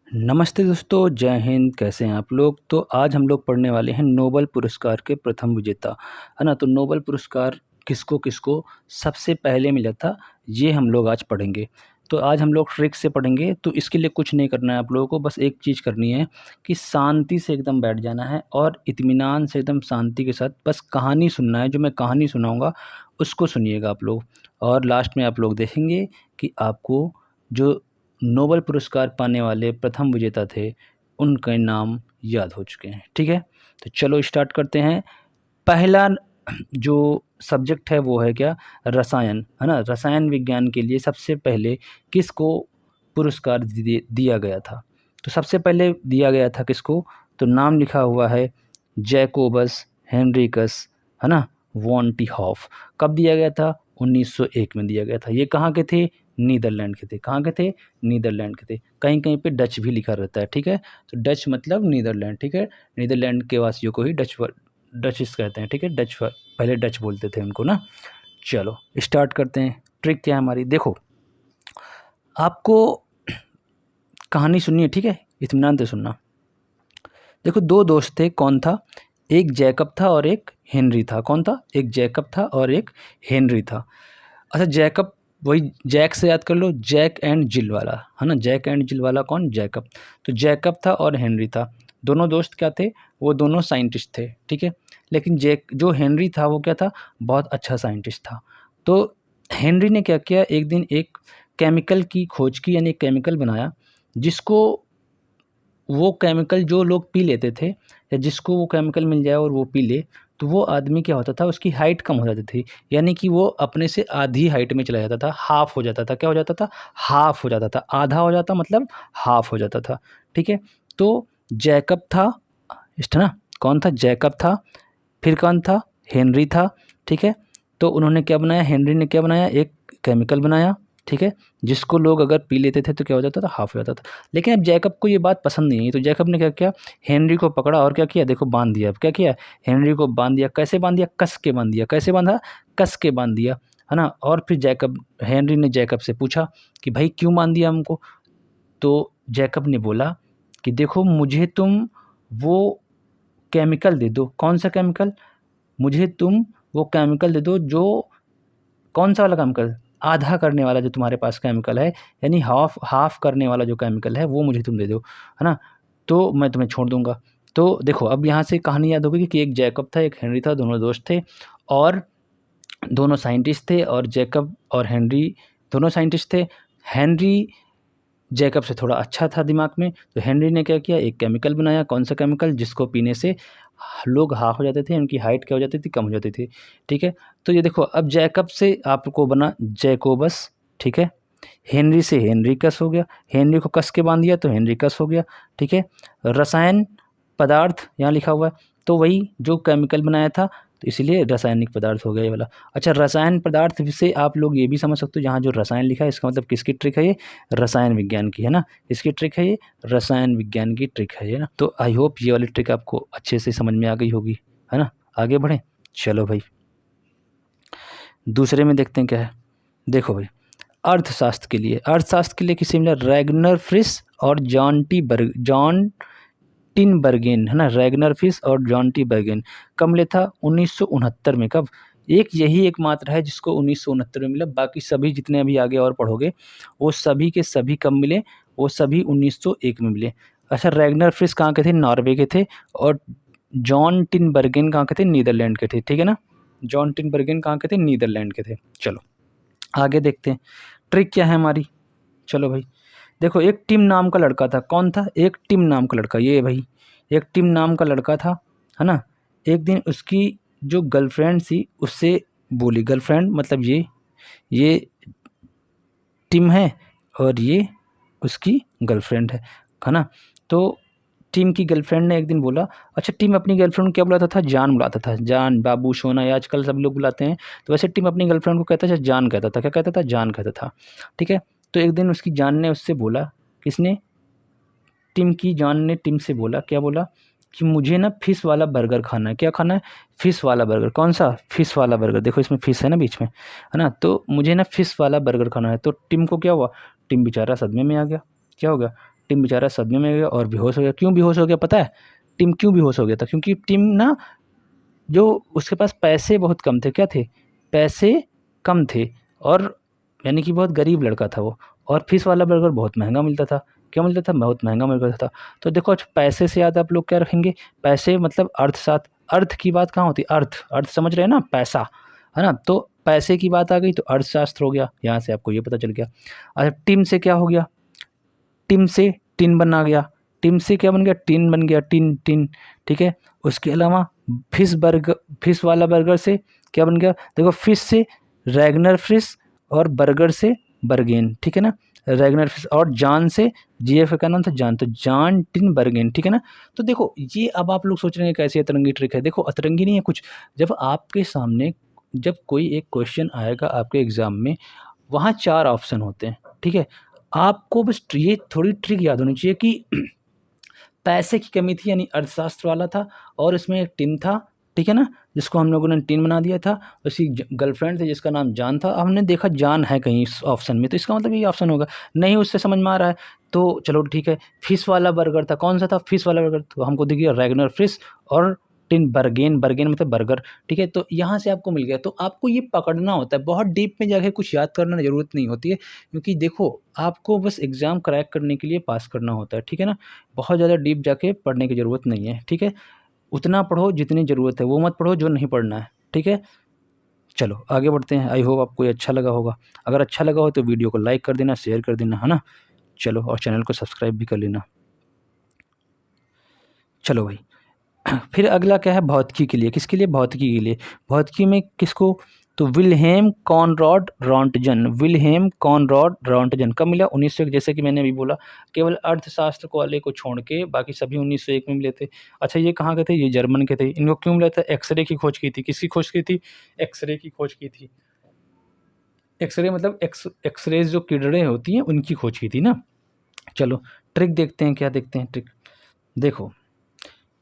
नमस्ते दोस्तों, जय हिंद। कैसे हैं आप लोग। तो आज हम लोग पढ़ने वाले हैं नोबेल पुरस्कार के प्रथम विजेता, है ना। तो नोबेल पुरस्कार किसको किसको सबसे पहले मिला था, ये हम लोग आज पढ़ेंगे। तो आज हम लोग ट्रिक से पढ़ेंगे। तो इसके लिए कुछ नहीं करना है आप लोगों को, बस एक चीज़ करनी है कि शांति से एकदम बैठ जाना है और इत्मीनान से एकदम शांति के साथ बस कहानी सुनना है। जो मैं कहानी सुनाऊँगा उसको सुनिएगा आप लोग, और लास्ट में आप लोग देखेंगे कि आपको जो नोबेल पुरस्कार पाने वाले प्रथम विजेता थे, उनके नाम याद हो चुके हैं। ठीक है, तो चलो स्टार्ट करते हैं। पहला जो सब्जेक्ट है वो है क्या, रसायन, है ना। रसायन विज्ञान के लिए सबसे पहले किसको पुरस्कार दिया गया था। तो सबसे पहले दिया गया था किसको, तो नाम लिखा हुआ है जैकोबस हेनरिकस, है ना, वॉन टी हॉफ। कब दिया गया था, 1901 में दिया गया था। ये कहाँ के थे, नीदरलैंड के थे। कहाँ के थे, नीदरलैंड के थे। कहीं कहीं पे डच भी लिखा रहता है। ठीक है, तो डच मतलब नीदरलैंड। ठीक है, नीदरलैंड के वासियों को ही डचिस कहते हैं। ठीक है, पहले डच बोलते थे उनको ना। चलो स्टार्ट करते हैं। ट्रिक क्या है हमारी, देखो आपको कहानी सुननी है। ठीक है, इत्मीनान से सुनना। देखो दो दोस्त थे, कौन था, एक जैकब था और एक हेनरी था। कौन था, एक जैकब था और एक हेनरी था। अच्छा जैकब, वही जैक से याद कर लो, जैक एंड जिल वाला, है ना। जैक एंड जिल वाला कौन, जैकब। तो जैकब था और हेनरी था, दोनों दोस्त क्या थे, वो दोनों साइंटिस्ट थे। ठीक है, लेकिन जो हेनरी था वो क्या था, बहुत अच्छा साइंटिस्ट था। तो हेनरी ने क्या किया, एक दिन एक केमिकल की खोज की, यानी एक केमिकल बनाया जिसको, वो केमिकल जो लोग पी लेते थे, या जिसको वो केमिकल मिल जाए और वो पी ले, तो वो आदमी क्या होता था, उसकी हाइट कम हो जाती थी। यानी कि वो अपने से आधी हाइट में चला जाता था, हाफ हो जाता था। क्या हो जाता था, हाफ हो जाता था। आधा हो जाता मतलब हाफ हो जाता था। ठीक है, तो जैकब था, इस ना, कौन था, जैकब था। फिर कौन था, हेनरी था। ठीक है, तो उन्होंने क्या बनाया, हेनरी ने क्या बनाया, एक केमिकल बनाया। ठीक है, जिसको लोग अगर पी लेते थे तो क्या हो जाता था, हाफ हो जाता था। लेकिन अब जैकब को ये बात पसंद नहीं आई, तो जैकब ने क्या किया, हेनरी को पकड़ा और क्या किया, देखो बांध दिया। अब क्या किया, हेनरी को बांध दिया। कैसे बांध दिया, कस के बांध दिया। कैसे बांधा, कस के बांध दिया, है ना। और फिर हेनरी ने जैकब से पूछा कि भाई क्यों बांध दिया हमको। तो जैकब ने बोला कि देखो मुझे तुम वो केमिकल दे दो। कौन सा केमिकल, मुझे तुम वो केमिकल दे दो जो, कौन सा वाला केमिकल, आधा करने वाला जो तुम्हारे पास केमिकल है, यानी हाफ हाफ करने वाला जो केमिकल है वो मुझे तुम दे दो, है ना। तो मैं तुम्हें छोड़ दूंगा। तो देखो अब यहाँ से कहानी याद होगी कि एक जैकब था, एक हेनरी था, दोनों दोस्त थे और दोनों साइंटिस्ट थे। और जैकब और हेनरी दोनों साइंटिस्ट थे। हेनरी जैकब से थोड़ा अच्छा था दिमाग में, तो हेनरी ने क्या किया, एक केमिकल बनाया। कौन सा केमिकल, जिसको पीने से लोग हाफ हो जाते थे, उनकी हाइट क्या हो जाती थी, कम हो जाती थी। ठीक है, तो ये देखो अब जैकब से आपको बना जैकोबस। ठीक है, हेनरी से हेनरिकस हो गया, हेनरी को कस के बांध दिया तो हेनरिकस हो गया। ठीक है, रसायन पदार्थ यहाँ लिखा हुआ है, तो वही जो केमिकल बनाया था, तो इसीलिए रासायनिक पदार्थ हो गया ये वाला। अच्छा रसायन पदार्थ से आप लोग ये भी समझ सकते हो, जहाँ जो रसायन लिखा है इसका मतलब किसकी ट्रिक है, ये रसायन विज्ञान की, है ना। इसकी ट्रिक है ये, रसायन विज्ञान की ट्रिक है ये ना। तो आई होप ये वाली ट्रिक आपको अच्छे से समझ में आ गई होगी, है ना। आगे बढ़ें, चलो भाई दूसरे में देखते हैं क्या है। देखो भाई, अर्थशास्त्र के लिए किसी मिला, रैगनर फ्रिस और जॉन टिनबर्गेन, है ना। रैगनर फिश और जॉन टी बर्गेन कब मिले था, 1969 में। कब, एक यही एकमात्र है जिसको 1969 में मिला। बाकी सभी जितने अभी आगे और पढ़ोगे वो सभी के सभी कब मिले, वो सभी 1901 में मिले। अच्छा रैगनर फिश कहाँ के थे, नॉर्वे के थे। और जॉन टिनबर्गेन कहाँ के थे, नीदरलैंड के थे। ठीक है ना, जॉन टिनबर्गेन कहाँ के थे, नीदरलैंड के थे। चलो आगे देखते हैं ट्रिक क्या है हमारी। चलो भाई देखो, एक टिम नाम का लड़का था। कौन था, एक टिम नाम का लड़का, ये भाई एक टिम नाम का लड़का था, है ना। एक दिन उसकी जो गर्लफ्रेंड थी उससे बोली, गर्लफ्रेंड मतलब ये टिम है और ये उसकी गर्लफ्रेंड है ना। तो टिम की गर्लफ्रेंड ने एक दिन बोला, अच्छा टिम अपनी गर्लफ्रेंड को क्या बुलाता था, जान बुलाता था। जान, बाबू, सोना, ये आजकल सब लोग बुलाते हैं। तो वैसे टिम अपनी गर्लफ्रेंड को कहता था जान, कहता था। क्या कहता था, जान कहता था। ठीक है, तो एक दिन उसकी जान ने उससे बोला, किसने, टिम की जान ने टिम से बोला, क्या बोला कि मुझे ना फिश वाला बर्गर खाना है। क्या खाना है, फिश वाला बर्गर। कौन सा, फिश वाला बर्गर। देखो इसमें फिश है ना बीच में, है ना। तो मुझे ना फिश वाला बर्गर खाना है। तो टिम को क्या हुआ, टिम बेचारा सदमे में आ गया। क्या हो गया, टिम बेचारा सदमे में गया और बेहोश हो गया। क्यों बेहोश हो गया पता है? टिम क्यों बेहोश हो गया था? क्योंकि टिम ना, जो उसके पास पैसे बहुत कम थे, क्या थे? पैसे कम थे, और यानी कि बहुत गरीब लड़का था वो, और फिश वाला बर्गर बहुत महँगा मिलता था। क्या मिलता था? बहुत महँगा मिलता था। तो देखो, आज पैसे से याद आप लोग क्या रखेंगे? पैसे मतलब अर्थ की बात कहाँ होती है? अर्थ समझ रहे हैं ना? पैसा, है ना? तो पैसे की बात आ गई तो अर्थशास्त्र हो गया, यहाँ से आपको ये पता चल गया। अच्छा, टिम से क्या हो गया? टिम से टिन बना गया। टिम से क्या बन गया? टिन बन गया, टिन टिन, ठीक है। उसके अलावा फिश वाला बर्गर से क्या बन गया? देखो, फिश से रैगनर फिश, और बर्गर से बर्गेन, ठीक है ना। रैगनर फिश, और जान से जीएफ का नाम था जान, तो जान टिन बर्गेन, ठीक है ना। तो देखो, ये अब आप लोग सोच रहे हैं कैसी अतरंगी ट्रिक है। देखो, अतरंगी नहीं है कुछ। जब आपके सामने जब कोई एक क्वेश्चन आएगा आपके एग्ज़ाम में, वहाँ 4 ऑप्शन होते हैं, ठीक है। आपको बस ये थोड़ी ट्रिक याद होनी चाहिए कि पैसे की कमी थी, यानी अर्थशास्त्र वाला था, और इसमें एक टिन था, ठीक है ना, जिसको हम लोगों ने टिन बना दिया था। उसकी गर्लफ्रेंड थी जिसका नाम जान था। हमने देखा जान है कहीं इस ऑप्शन में, तो इसका मतलब ये ऑप्शन होगा। नहीं उससे समझ में आ रहा है तो चलो ठीक है। फिश वाला बर्गर था, कौन सा था? फिश वाला बर्गर, तो हमको दिख गया रैगनर फिश, और टिन बर्गेन, बर्गेन मतलब बर्गर, ठीक है। तो यहाँ से आपको मिल गया। तो आपको ये पकड़ना होता है, बहुत डीप में जाके कुछ याद करना ज़रूरत नहीं होती है, क्योंकि देखो, आपको बस एग्ज़ाम क्रैक करने के लिए पास करना होता है, ठीक है ना। बहुत ज़्यादा डीप जाके पढ़ने की ज़रूरत नहीं है, ठीक है। उतना पढ़ो जितनी ज़रूरत है, वो मत पढ़ो जो नहीं पढ़ना है, ठीक है। चलो आगे बढ़ते हैं। आई होप आपको ये अच्छा लगा होगा। अगर अच्छा लगा हो तो वीडियो को लाइक कर देना, शेयर कर देना, है ना। चलो, और चैनल को सब्सक्राइब भी कर लेना। चलो भाई, फिर अगला क्या है? भौतिकी के लिए। किसके लिए? भौतिकी के लिए। भौतिकी में किसको? तो Wilhelm Conrad Röntgen. Wilhelm Conrad Röntgen कब मिला? 1901, जैसे कि मैंने अभी बोला। केवल अर्थशास्त्र को वाले को छोड़ के बाकी सभी 1901 में मिले थे। अच्छा, ये कहाँ के थे? ये जर्मन के थे। इनको क्यों मिला था? एक्सरे की खोज की थी। किसकी खोज की थी? एक्सरे की खोज की थी। एक्सरे मतलब एक्सरेज जो किरणें होती हैं उनकी खोज की थी ना। चलो, ट्रिक देखते हैं, क्या देखते हैं ट्रिक। देखो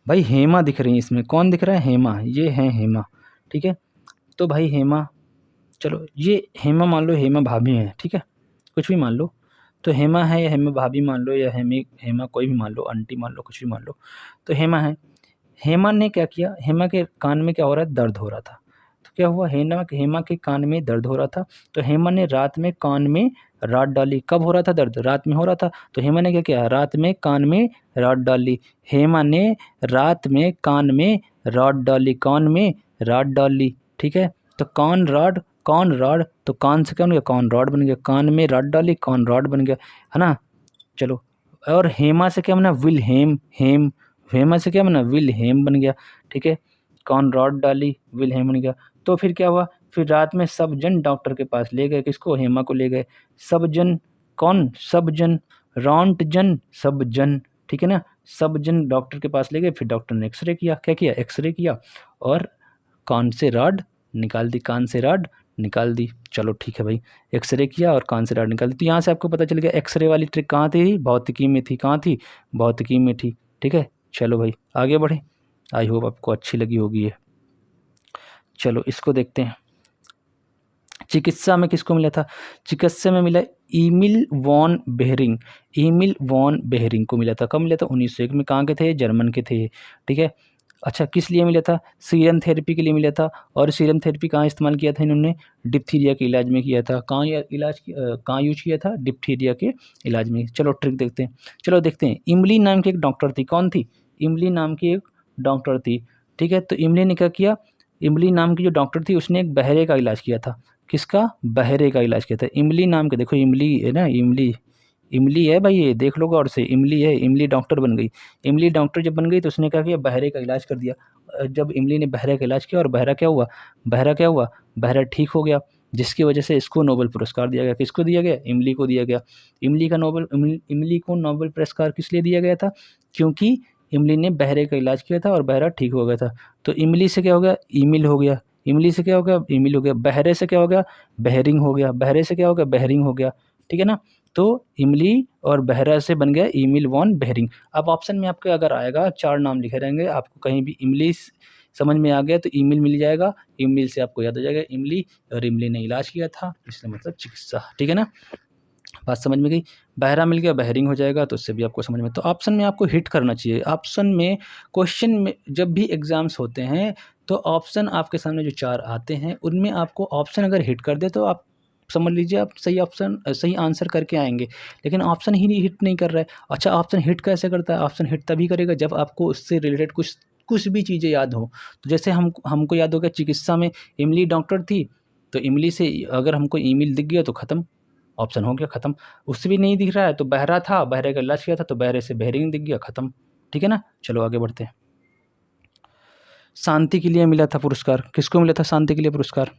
भाई, हेमा दिख रही है इसमें। कौन दिख रहा है? हेमा। ये है हेमा, ठीक है। तो भाई हेमा, चलो ये हेमा मान लो, हेमा भाभी है, ठीक है, कुछ भी मान लो। तो हेमा है, या हेमा भाभी मान लो, या हेमा कोई भी मान लो, आंटी मान लो, कुछ भी मान लो। तो हेमा है। हेमा ने क्या किया? हेमा के कान में क्या हो रहा है? दर्द हो रहा था। तो क्या हुआ? हेमा के कान में दर्द हो रहा था, तो हेमा ने रात में कान में रात डाली। कब हो रहा था दर्द? रात में हो रहा था। तो हेमा ने क्या किया? रात में कान में रात डाली। हेमा ने रात में कान में रात डाली, कान में रात डाली, ठीक है। तो कौन रॉड, तो कान से क्या बन गया? कौन रॉड बन गया। कान में रात डाली, कौन रॉड बन गया, है ना। चलो, और हेमा से क्या बना? विल हेम। हेमा से क्या बना? विल हेम बन गया, ठीक है। कौन रॉड डाली, विल हेम बन गया। तो फिर क्या हुआ? फिर रात में सब जन डॉक्टर के पास ले गए। किसको? हेमा को ले गए। सब जन, कौन? सब जन, रॉन्ट जन, सब जन, ठीक है ना। सब जन डॉक्टर के पास ले गए। फिर डॉक्टर ने एक्सरे किया। क्या किया? एक्सरे किया, और कान से रॉड निकाल दी, कान से रॉड निकाल दी। चलो ठीक है भाई, एक्सरे किया और कान से रॉड निकाल दी। तो यहाँ से आपको पता चल गया एक्सरे वाली ट्रिक कहाँ थी? भौतिकी में थी। कहाँ थी? भौतिकी में थी, ठीक है। चलो भाई, आगे बढ़े। आई होप आपको अच्छी लगी होगी ये। चलो इसको देखते हैं। चिकित्सा में किसको मिला था? चिकित्सा में मिला Emil von Behring. Emil von Behring को मिला था। कब मिला था? 1901 में। कहाँ के थे? जर्मन के थे, ठीक है। अच्छा, किस लिए मिला था? सीरम थेरेपी के लिए मिला था। और सीरम थेरेपी कहाँ इस्तेमाल किया था इन्होंने? डिप्थीरिया के इलाज में किया था। कहाँ कहाँ यूज किया था? डिप्थीरिया के इलाज में। चलो ट्रिक देखते हैं। चलो देखते हैं। इमली नाम की एक डॉक्टर थी। कौन थी? इमली नाम की एक डॉक्टर थी, ठीक है। तो इमली ने क्या किया? इमली नाम की जो डॉक्टर थी उसने एक बहरे का इलाज किया था। किसका? बहरे का इलाज किया था। इमली नाम के, देखो इमली है ना, इमली, इमली है भाई, ये देख लो गौर से, इमली है। इमली डॉक्टर बन गई। इमली डॉक्टर जब बन गई तो उसने क्या किया? बहरे का इलाज कर दिया। जब इमली ने बहरे का इलाज किया, और बहरा क्या हुआ? बहरा क्या हुआ? बहरा ठीक हो गया, जिसकी वजह से इसको नोबेल पुरस्कार दिया गया। किसको दिया गया? इमली को दिया गया। इमली को नोबेल पुरस्कार किस लिए दिया गया था? क्योंकि इमली ने बहरे का इलाज किया था और बहरा ठीक हो गया था। तो इमली से क्या हो गया? ईमिल हो गया। इमली से क्या हो गया? ईमिल हो गया। बहरे से क्या हो गया? बहरिंग हो गया। बहरे से क्या हो गया? बहरिंग हो गया, ठीक है ना। तो इमली और बहरा से बन गया ईमिल वॉन बेहरिंग। अब ऑप्शन में आपके अगर आएगा 4 नाम लिखे रहेंगे, आपको कहीं भी इमली समझ में आ गया तो ईमिल मिल जाएगा। ईमिल से आपको याद हो जाएगा इमली, और इमली ने इलाज किया था, इसलिए मतलब चिकित्सा, ठीक है ना। बात समझ में गई। बहरा मिल गया, बहरिंग हो जाएगा, तो उससे भी आपको समझ में। तो ऑप्शन में आपको हिट करना चाहिए। ऑप्शन में क्वेश्चन में जब भी एग्ज़ाम्स होते हैं तो ऑप्शन आपके सामने जो 4 आते हैं उनमें आपको ऑप्शन अगर हिट कर दे तो आप समझ लीजिए आप सही आंसर करके आएँगे। लेकिन ऑप्शन ही नहीं हिट नहीं कर रहा है। अच्छा, ऑप्शन हिट कैसे करता है? ऑप्शन हिट तभी करेगा जब आपको उससे रिलेटेड कुछ भी चीज़ें याद हो। तो जैसे हमको याद होगा चिकित्सा में इमली डॉक्टर थी, तो इमली से अगर हमको ईमेल दिख गया तो ख़त्म, ऑप्शन हो गया ख़त्म। उससे भी नहीं दिख रहा है तो बहरा था, बहरे का इलाज किया था तो बहरे से बहरीन दिख गया, ख़त्म। ठीक है ना? चलो आगे बढ़ते हैं। शांति के लिए मिला था पुरस्कार, किसको मिला था शांति के लिए पुरस्कार?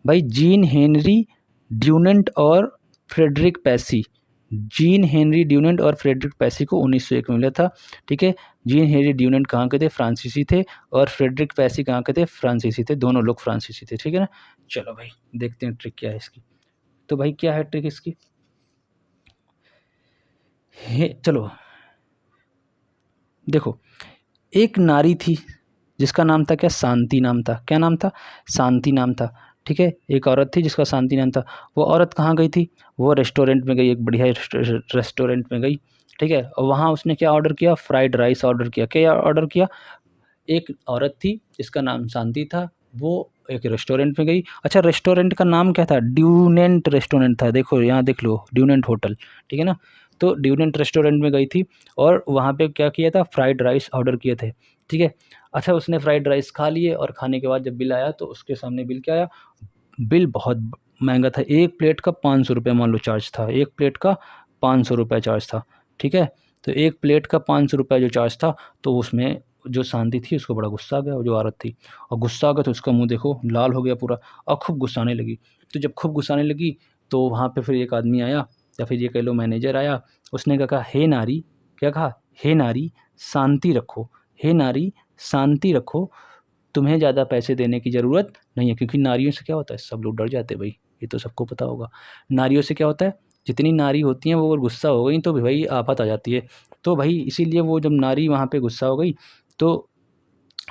भाई जीन हेनरी ड्यूनेंट और फ्रेडरिक पैसी। जीन हेनरी ड्यूनेंट और फ्रेडरिक पैसी को 1901 में मिला था। ठीक है, जीन हेनरी ड्यूनेंट कहाँ के थे? फ्रांसीसी थे। और फ्रेडरिक पैसी कहाँ के थे? फ्रांसीसी थे। दोनों लोग फ्रांसीसी थे। ठीक है ना? चलो भाई देखते हैं ट्रिक क्या है इसकी। तो भाई क्या है ट्रिक इसकी? चलो देखो, एक नारी थी जिसका नाम था क्या? शांति नाम था। क्या नाम था? शांति नाम था। ठीक है, एक औरत थी जिसका शांति नाम था। वो औरत कहाँ गई थी? वो रेस्टोरेंट में गई, एक बढ़िया रेस्टोरेंट में गई। ठीक है, और वहाँ उसने क्या ऑर्डर किया? फ्राइड राइस ऑर्डर किया। क्या ऑर्डर किया? एक औरत थी जिसका नाम शांति था, वो एक रेस्टोरेंट में गई। अच्छा, रेस्टोरेंट का नाम क्या था? ड्यूनेंट रेस्टोरेंट था। देखो यहाँ देख लो, ड्यूनेंट होटल। ठीक है ना? तो ड्यूनेंट रेस्टोरेंट में गई थी और वहाँ पे क्या किया था? फ्राइड राइस ऑर्डर किए थे। ठीक है, अच्छा उसने फ्राइड राइस खा लिए और खाने के बाद जब बिल आया तो उसके सामने बिल क्या आया? बिल बहुत महंगा था। एक प्लेट का 500 रुपये मान लो चार्ज था। एक प्लेट का 500 रुपये चार्ज था। ठीक है, तो एक प्लेट का 500 रुपये जो चार्ज था, तो उसमें जो शांति थी उसको बड़ा गुस्सा आ गया, वो जो औरत थी, और गुस्सा आ गया तो उसका मुँह देखो लाल हो गया पूरा और खूब गुस्साने लगी। तो जब खूब गुस्साने लगी तो वहाँ पे फिर एक आदमी आया, या फिर ये कह लो मैनेजर आया। उसने क्या कहा? हे नारी, क्या कहा? हे नारी शांति रखो, हे नारी शांति रखो, तुम्हें ज़्यादा पैसे देने की ज़रूरत नहीं है। क्योंकि नारियों से क्या होता है? सब लोग डर जाते हैं भाई, ये तो सबको पता होगा। नारियों से क्या होता है? जितनी नारी होती हैं वो अगर गुस्सा हो गई तो भाई आफत आ जाती है। तो भाई इसीलिए वो जब नारी वहाँ पे गुस्सा हो गई तो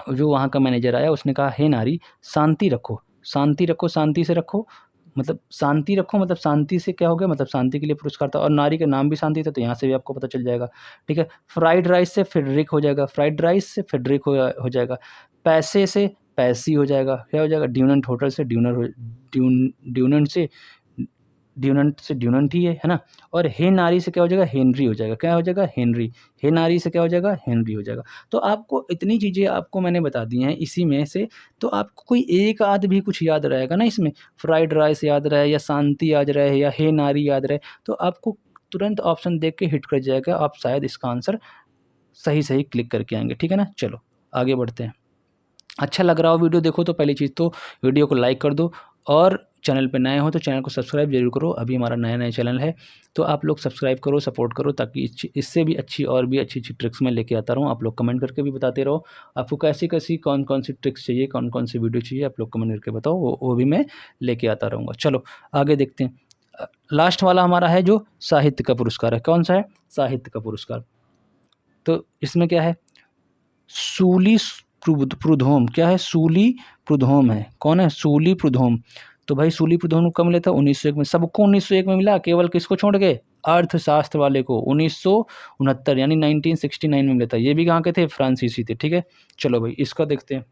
जो वहाँ का मैनेजर आया उसने कहा, हे नारी शांति रखो, शांति रखो, शांति से रखो, मतलब शांति रखो, मतलब शांति से क्या हो गया? मतलब शांति के लिए पुरस्कार था और नारी का नाम भी शांति था, तो यहाँ से भी आपको पता चल जाएगा। ठीक है, फ्राइड राइस से फ्रेडरिक हो जाएगा, फ्राइड राइस से फ्रेडरिक हो जाएगा। पैसे से पैसी हो जाएगा। क्या हो जाएगा? ड्यूनेंट होटल से ड्यूनेंट से ड्यूनेंट ही है ना? और हे नारी से क्या हो जाएगा? हेनरी हो जाएगा। क्या हो जाएगा? हेनरी। हे नारी से क्या हो जाएगा? हेनरी हो जाएगा। तो आपको इतनी चीज़ें आपको मैंने बता दी हैं इसी में से, तो आपको कोई एक आध भी कुछ याद रहेगा ना इसमें, फ्राइड राइस याद रहे या शांति याद रहे या हे नारी याद रहे, तो आपको तुरंत ऑप्शन देख के हिट कर जाएगा, आप शायद इसका आंसर सही क्लिक करके आएँगे। ठीक है ना? चलो आगे बढ़ते हैं। अच्छा लग रहा हो वीडियो देखो तो पहली चीज़ तो वीडियो को लाइक कर दो, और चैनल पे नए हो तो चैनल को सब्सक्राइब जरूर करो। अभी हमारा नया चैनल है तो आप लोग सब्सक्राइब करो, सपोर्ट करो, ताकि इससे भी अच्छी और भी अच्छी ट्रिक्स मैं लेके आता रहूँ। आप लोग कमेंट करके भी बताते रहो आपको कैसी कौन कौन सी ट्रिक्स चाहिए, कौन कौन सी वीडियो चाहिए, आप लोग कमेंट करके बताओ, वो भी मैं लेके आता रहूँगा। चलो आगे देखते हैं। लास्ट वाला हमारा है जो साहित्य का पुरस्कार है। कौन सा है? साहित्य का पुरस्कार। तो इसमें क्या है? सूली प्रुधोम। क्या है? सूली प्रुधोम है। कौन है? सूली प्रुधोम। तो भाई सूली प्रुधोम को कब मिला था? 1901 में। सबको 1901 में मिला, केवल किसको छोड़ के? अर्थशास्त्र वाले को 1969 यानी 1969 में मिला था। ये भी कहाँ के थे? फ्रांसीसी थे। ठीक है, चलो भाई इसका देखते हैं।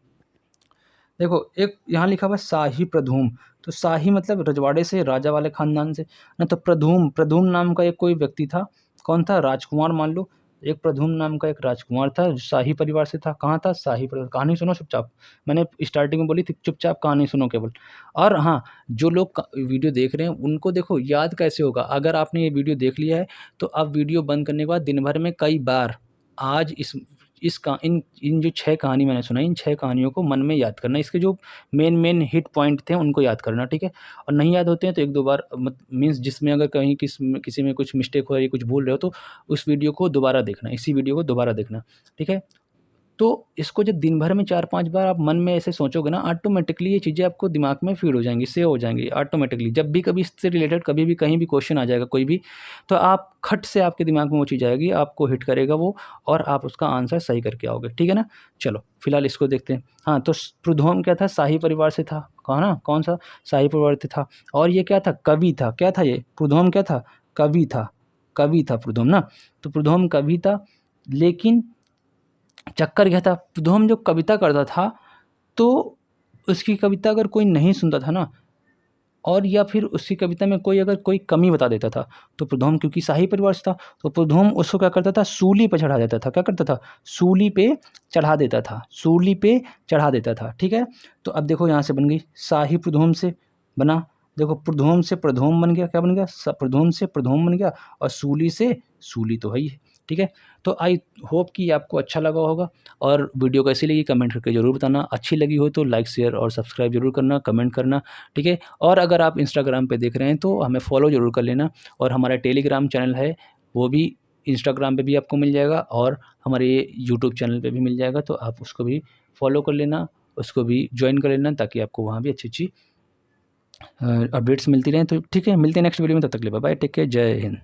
देखो एक यहाँ लिखा हुआ है शाही प्रधूम। तो शाही मतलब रजवाड़े से, राजा वाले खानदान से ना। तो प्रधूम, प्रधूम नाम का एक कोई व्यक्ति था। कौन था? राजकुमार मान लो। एक प्रधूम नाम का एक राजकुमार था जो शाही परिवार से था। कहाँ था? शाही परिवार। कहानी सुनो चुपचाप, मैंने स्टार्टिंग में बोली थी चुपचाप कहानी सुनो केवल। और हाँ, जो लोग वीडियो देख रहे हैं उनको देखो याद कैसे होगा। अगर आपने ये वीडियो देख लिया है तो आप वीडियो बंद करने के बाद दिन भर में कई बार आज इस का इन जो 6 कहानी मैंने सुनाई, इन 6 कहानियों को मन में याद करना। इसके जो मेन हिट पॉइंट थे उनको याद करना। ठीक है, और नहीं याद होते हैं तो 1-2 बार मीन्स जिसमें अगर कहीं किसी में कुछ मिस्टेक हो या कुछ भूल रहे हो तो उस वीडियो को दोबारा देखना, इसी वीडियो को दोबारा देखना। ठीक है, तो इसको जब दिन भर में 4-5 बार आप मन में ऐसे सोचोगे ना, ऑटोमेटिकली ये चीज़ें आपको दिमाग में फीड हो जाएंगी, सेव हो जाएंगी ऑटोमेटिकली। जब भी कभी इससे रिलेटेड कभी भी कहीं भी क्वेश्चन आ जाएगा कोई भी, तो आप खट से आपके दिमाग में वो चीज़ आएगी, आपको हिट करेगा वो, और आप उसका आंसर सही करके आओगे। ठीक है ना? चलो फिलहाल इसको देखते हैं। हाँ, तो प्रुधोम क्या था? शाही परिवार से था, कहा ना, कौन सा? शाही परिवार से था। और ये क्या था? कवि था। क्या था ये? प्रुधोम क्या था? कवि था। कवि था प्रुधोम ना। तो प्रुधोम कवि था, लेकिन चक्कर क्या था, प्रुधोम जो कविता करता था, तो उसकी कविता अगर कोई नहीं सुनता था ना, और या फिर उसकी कविता में कोई अगर कोई कमी बता देता था, तो प्रुधोम क्योंकि शाही परिवार से था, तो प्रुधोम उसको क्या करता था? सूली पे चढ़ा देता था। क्या करता था? सूली पे चढ़ा देता था। सूली पे चढ़ा देता था। ठीक है? तो अब देखो यहाँ से बन गई, शाही प्रुधोम से बना। देखो प्रुधोम से प्रधोम बन गया। क्या बन गया? प्रधोम से प्रधोम बन गया, और सूली से सूली तो है ही है। ठीक है? तो आई होप कि आपको अच्छा लगा होगा, और वीडियो कैसी लगी कमेंट करके ज़रूर बताना। अच्छी लगी हो तो लाइक शेयर और सब्सक्राइब जरूर करना, कमेंट करना। ठीक है? और अगर आप इंस्टाग्राम पे देख रहे हैं तो हमें फॉलो ज़रूर कर लेना, और हमारा टेलीग्राम चैनल है वो भी इंस्टाग्राम पे भी आपको मिल जाएगा, और हमारे यूट्यूब चैनल पे भी मिल जाएगा, तो आप उसको भी फॉलो कर लेना, उसको भी ज्वाइन कर लेना, ताकि आपको वहाँ भी अच्छी अच्छी अपडेट्स मिलती रहें। तो ठीक है, मिलते हैं नेक्स्ट वीडियो में, तब तक के लिए बाय बाय, टेक केयर, जय हिंद।